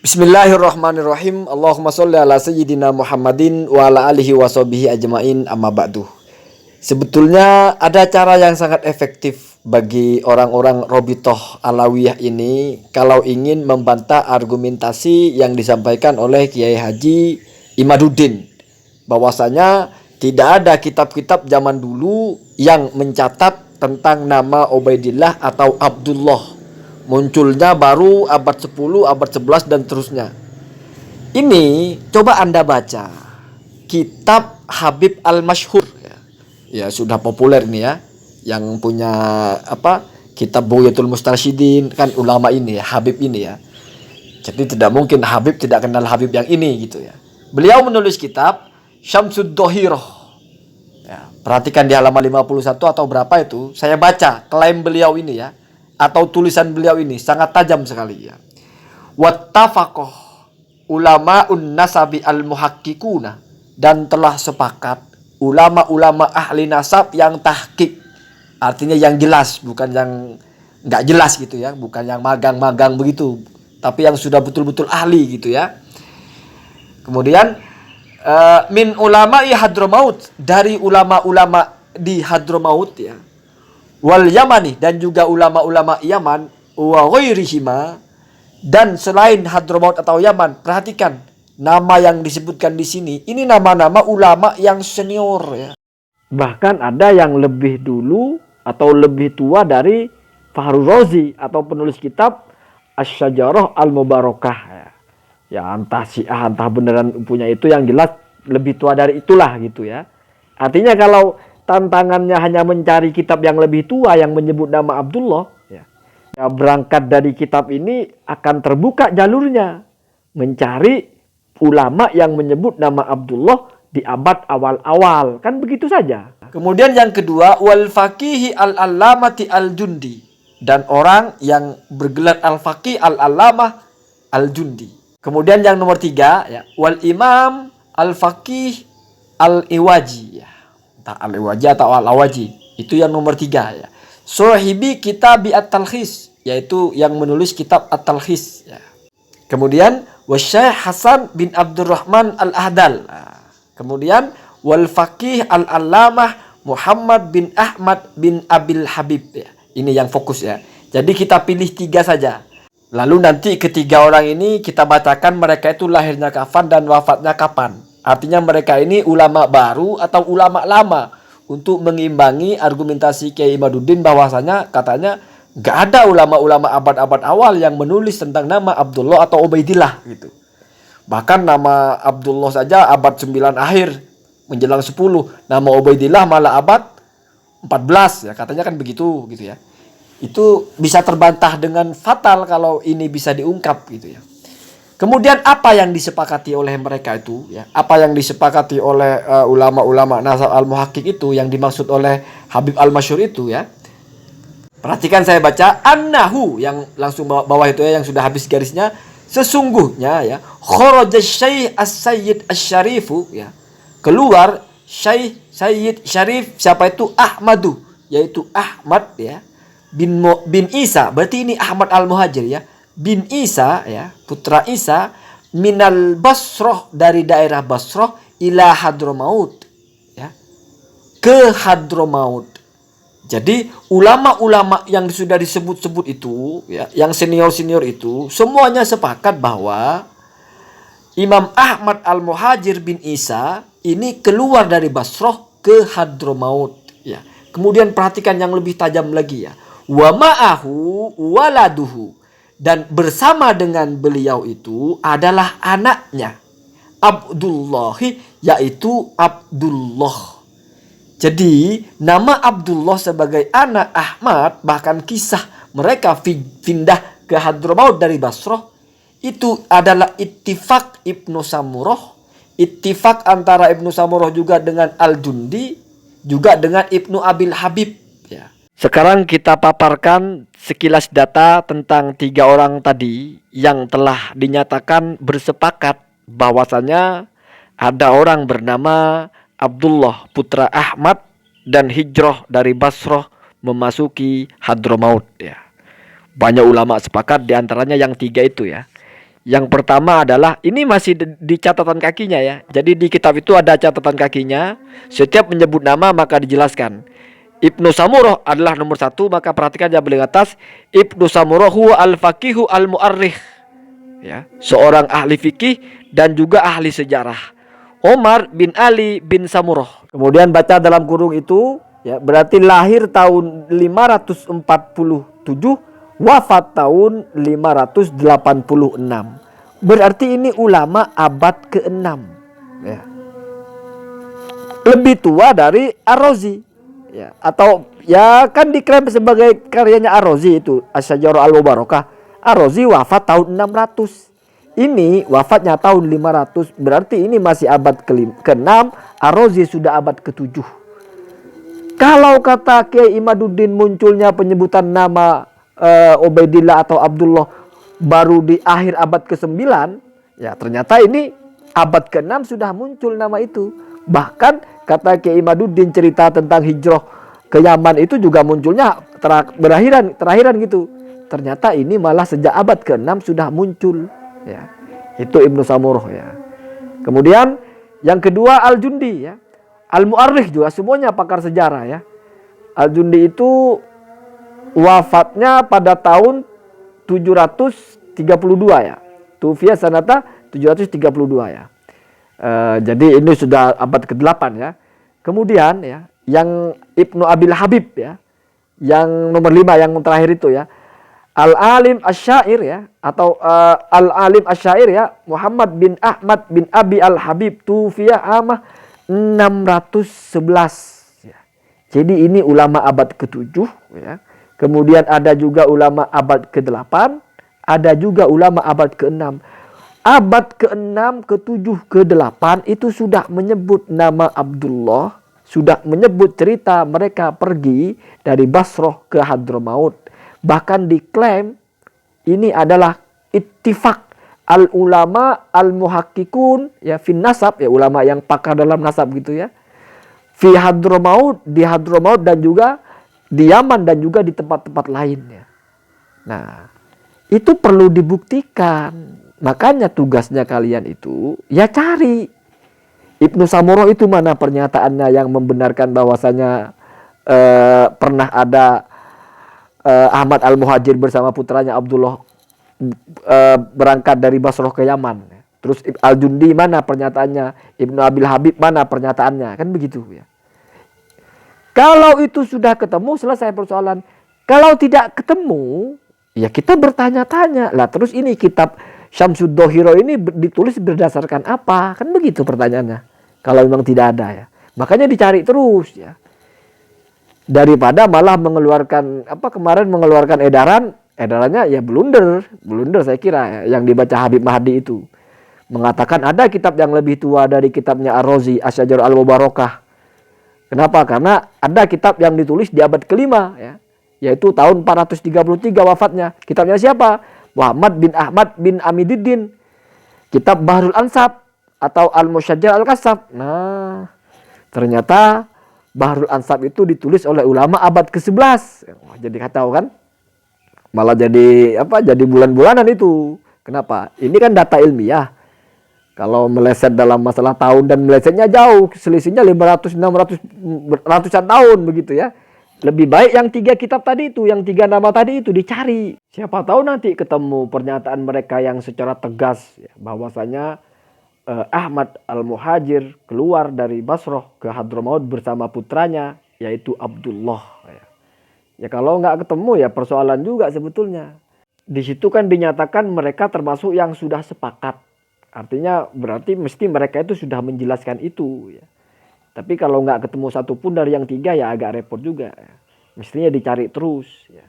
Bismillahirrahmanirrahim. Allahumma sholli ala sayyidina Muhammadin wa ala alihi wa sahbihi ajmain, amma ba'du. Sebetulnya ada cara yang sangat efektif bagi orang-orang Robitoh Alawiyah ini kalau ingin membantah argumentasi yang disampaikan oleh Kiai Haji Imaduddin, bahwasanya tidak ada kitab-kitab zaman dulu yang mencatat tentang nama Ubaidillah atau Abdullah. Munculnya baru abad 10, abad 11 dan seterusnya. Ini coba Anda baca kitab Habib Al-Masyhur ya. Ya sudah populer nih ya. Yang punya kitab Bughyatul Mustarsyidin kan ulama ini ya, Habib ini ya. Jadi tidak mungkin Habib tidak kenal Habib yang ini gitu ya. Beliau menulis kitab Syamsud Dohiroh ya, perhatikan di halaman 51 atau berapa itu, saya baca klaim beliau ini ya, atau tulisan beliau ini sangat tajam sekali ya. Wattafaqoh ulama'un nasabi al-muhakkikuna, dan telah sepakat ulama-ulama ahli nasab yang tahqiq, artinya yang jelas, bukan yang nggak jelas gitu ya, bukan yang magang-magang begitu, tapi yang sudah betul-betul ahli gitu ya. Kemudian min ulama'i Hadramaut, dari ulama-ulama di Hadramaut ya, wal Yamani, dan juga ulama-ulama Yaman, wa ghairihima, dan selain Hadramaut atau Yaman. Perhatikan nama yang disebutkan di sini, ini nama-nama ulama yang senior ya. Bahkan ada yang lebih dulu atau lebih tua dari Fahru Razi atau penulis kitab Asy-Syajarah Al-Mubarakah ya. Ya entah Syiah entah beneran punya itu, yang jelas lebih tua dari itulah gitu ya. Artinya kalau tantangannya hanya mencari kitab yang lebih tua yang menyebut nama Abdullah ya, berangkat dari kitab ini akan terbuka jalurnya mencari ulama yang menyebut nama Abdullah di abad awal-awal, kan begitu saja. Kemudian yang kedua, wal faqihi al-allamati al-jundi, dan orang yang bergelar al-faqih al-allamah al-jundi. Kemudian yang nomor tiga ya, wal imam al-faqih al-iwaji ya, entah al-iwaji atau al-awaji, itu yang nomor tiga ya. Sohibi kitab at-talkhis, yaitu yang menulis kitab at-talkhis ya. Kemudian wasyaikh Hasan bin Abdurrahman al-Ahdal. Nah, kemudian wal faqih al-allamah Muhammad bin Ahmad bin Abil Habib ya. Ini yang fokus ya. Jadi kita pilih tiga saja. Lalu nanti ketiga orang ini kita bacakan mereka itu lahirnya kapan dan wafatnya kapan. Artinya mereka ini ulama baru atau ulama lama, untuk mengimbangi argumentasi Kiai Imaduddin bahwasanya katanya nggak ada ulama-ulama abad-abad awal yang menulis tentang nama Abdullah atau Ubaidillah gitu. Bahkan nama Abdullah saja abad 9 akhir menjelang 10, nama Ubaidillah malah abad 14 ya, katanya kan begitu gitu ya. Itu bisa terbantah dengan fatal kalau ini bisa diungkap gitu ya. Kemudian apa yang disepakati oleh mereka itu ya? Apa yang disepakati oleh ulama-ulama nasab al-muhakkik itu yang dimaksud oleh Habib Al-Masyhur itu ya? Perhatikan saya baca annahu, yang langsung bawah itu ya, yang sudah habis garisnya, sesungguhnya ya, kharaja Syekh As-Sayyid Asy-Syarifu ya, keluar Syekh Sayyid Syarif, siapa itu? Ahmadu, yaitu Ahmad ya, bin Isa, berarti ini Ahmad Al-Muhajir ya, bin Isa ya, putra Isa, minal Basrah, dari daerah Basrah, ila Hadramaut ya, ke Hadramaut. Jadi ulama-ulama yang sudah disebut-sebut itu ya, yang senior-senior itu semuanya sepakat bahwa Imam Ahmad Al-Muhajir bin Isa ini keluar dari Basrah ke Hadramaut ya. Kemudian perhatikan yang lebih tajam lagi ya, wa ma'ahu waladuhu, dan bersama dengan beliau itu adalah anaknya Abdullahi, yaitu Abdullah. Jadi nama Abdullah sebagai anak Ahmad, bahkan kisah mereka pindah ke Hadramaut dari Basrah, itu adalah ittifaq Ibnu Samurah, ittifaq antara Ibnu Samurah juga dengan Al-Jundi, juga dengan Ibnu Abil Habib ya. Sekarang kita paparkan sekilas data tentang tiga orang tadi yang telah dinyatakan bersepakat bahwasanya ada orang bernama Abdullah putra Ahmad dan hijrah dari Basrah memasuki Hadramaut ya. Banyak ulama sepakat, diantaranya yang tiga itu ya. Yang pertama adalah ini masih di catatan kakinya ya. Jadi di kitab itu ada catatan kakinya. Setiap menyebut nama maka dijelaskan. Ibnu Samurah adalah nomor satu, maka perhatikan yang paling atas. Ibnu Samurah huwa al-faqihu al-mu'arrikh, ya, seorang ahli fikih dan juga ahli sejarah. Omar bin Ali bin Samurah. Kemudian baca dalam kurung itu, ya, berarti lahir tahun 547, wafat tahun 586. Berarti ini ulama abad ke-6, ya. Lebih tua dari Ar-Razi, ya, atau ya kan diklaim sebagai karyanya Ar-Razi itu Asy-Syajarah Al-Mubarakah. Ar-Razi wafat tahun 600. Ini wafatnya tahun 500, berarti ini masih abad ke-6, Ar-Razi sudah abad ke-7. Kalau kata Kiai Imaduddin munculnya penyebutan nama Ubaidillah atau Abdullah baru di akhir abad ke-9, ya ternyata ini abad ke-6 sudah muncul nama itu. Bahkan kata Kiai Imaduddin cerita tentang hijrah ke Yaman itu juga munculnya terakhiran gitu. Ternyata ini malah sejak abad ke-6 sudah muncul, ya. Itu Ibnu Samurah, ya. Kemudian yang kedua Al-Jundi, ya. Al-Mu'arrikh juga semuanya pakar sejarah, ya. Al-Jundi itu wafatnya pada tahun 732, ya. Tufiya sanata 732, ya. Jadi ini sudah abad ke-8, ya. Kemudian, ya, yang Ibnu Abil Habib, ya, yang nomor 5 yang terakhir itu, ya, Al-Alim Asy-Syair, ya, atau Al-Alim Asy-Syair, ya, Muhammad bin Ahmad bin Abi Al-Habib Tufiya amah 611, ya. Jadi ini ulama abad ke-7, ya. Kemudian ada juga ulama abad ke-8, ada juga ulama abad ke-6. Abad ke-6, ke-7, ke-8 itu sudah menyebut nama Abdullah, sudah menyebut cerita mereka pergi dari Basrah ke Hadramaut. Bahkan diklaim ini adalah ittifaq al-ulama al-muhakkikun, ya, fin nasab, ya, ulama yang pakar dalam nasab gitu, ya. Fi Hadramaut, di Hadramaut, dan juga di Yaman dan juga di tempat-tempat lainnya. Nah, itu perlu dibuktikan. Makanya tugasnya kalian itu ya cari Ibnu Samurah itu mana pernyataannya yang membenarkan bahwasanya pernah ada Ahmad Al-Muhajir bersama putranya Abdullah berangkat dari Basrah ke Yaman. Terus Al-Jundi mana pernyataannya, Ibnu Abil Habib mana pernyataannya, kan begitu, ya. Kalau itu sudah ketemu, selesai persoalan. Kalau tidak ketemu, ya kita bertanya-tanya. Lah terus ini kitab Syamsud Dohiro ini ditulis berdasarkan apa? Kan begitu pertanyaannya. Kalau memang tidak ada, ya. Makanya dicari terus, ya. Daripada malah mengeluarkan kemarin mengeluarkan edarannya ya blunder saya kira, ya, yang dibaca Habib Mahdi itu. Mengatakan ada kitab yang lebih tua dari kitabnya Ar-Razi Asy-Syajarah Al-Mubarakah. Kenapa? Karena ada kitab yang ditulis di abad ke-5, ya, yaitu tahun 433 wafatnya. Kitabnya siapa? Muhammad bin Ahmad bin Amiduddin. Kitab Bahrul Ansab atau Al-Musyajjar Al-Kasab. Nah, ternyata Bahrul Ansab itu ditulis oleh ulama abad ke-11. Jadi kacau kan? Malah jadi jadi bulan-bulanan itu. Kenapa? Ini kan data ilmiah. Kalau meleset dalam masalah tahun dan melesetnya jauh, selisihnya 500, 600, ratusan tahun begitu, ya. Lebih baik yang 3 kitab tadi itu, yang 3 nama tadi itu dicari. Siapa tahu nanti ketemu pernyataan mereka yang secara tegas, ya, bahwasanya Ahmad Al-Muhajir keluar dari Basrah ke Hadramaut bersama putranya yaitu Abdullah, ya. Ya kalau nggak ketemu ya persoalan juga sebetulnya. Di situ kan dinyatakan mereka termasuk yang sudah sepakat. Artinya berarti mesti mereka itu sudah menjelaskan itu, ya. Tapi kalau nggak ketemu satupun dari yang 3 ya agak repot juga, ya. Mestinya dicari terus, ya.